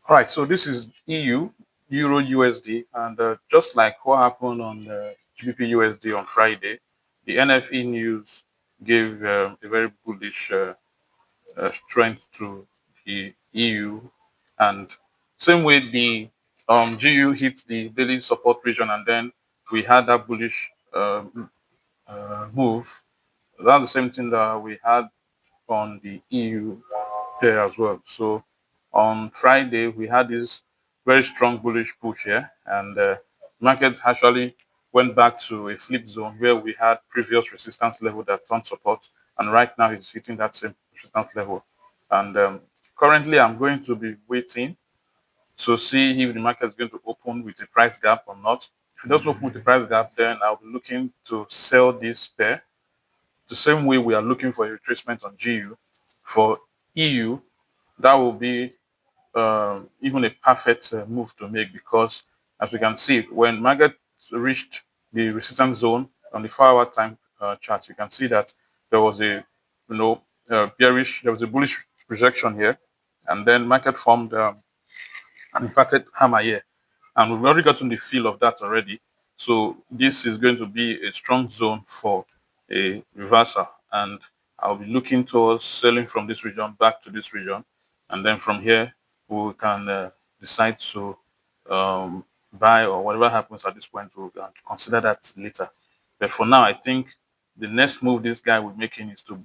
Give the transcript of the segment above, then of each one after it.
All right, so this is EU, Euro USD, and just like what happened on GBP USD on Friday, the NFE news gave a very bullish strength to the EU, and same way the GU hit the daily support region, and then we had that bullish move. That's the same thing that we had on the EU there as well. So on Friday, we had this very strong bullish push here, and market actually went back to a flip zone where we had previous resistance level that turned support, and right now it's hitting that same resistance level. And currently, I'm going to be waiting to see if the market is going to open with a price gap or not. If it does open with a price gap, then I'll be looking to sell this pair the same way we are looking for a retracement on GU. For EU, that will be even a perfect move to make, because as we can see, when market reached the resistance zone on the 4-hour time chart, you can see that there was a bearish, there was a bullish rejection here, and then market formed an inverted hammer here, and we've already gotten the feel of that already. So this is going to be a strong zone for a reversal, and I'll be looking towards selling from this region back to this region, and then from here we can decide to buy, or whatever happens at this point we'll consider that later. But for now, I think the next move this guy will be making is to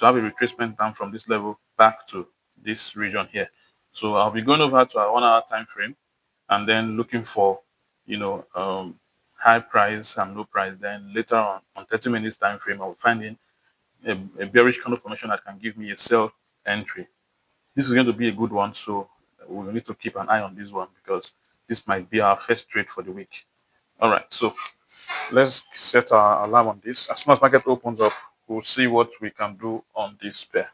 have a retracement down from this level back to this region here. So I'll be going over to our 1 hour time frame, and then looking for high price and low price. Then later on 30 minutes time frame, I'll find in a bearish kind of formation that can give me a sell entry. This is going to be a good one, so we will need to keep an eye on this one, because this might be our first trade for the week. All right, so let's set our alarm on this. As soon as market opens up, we'll see what we can do on this pair.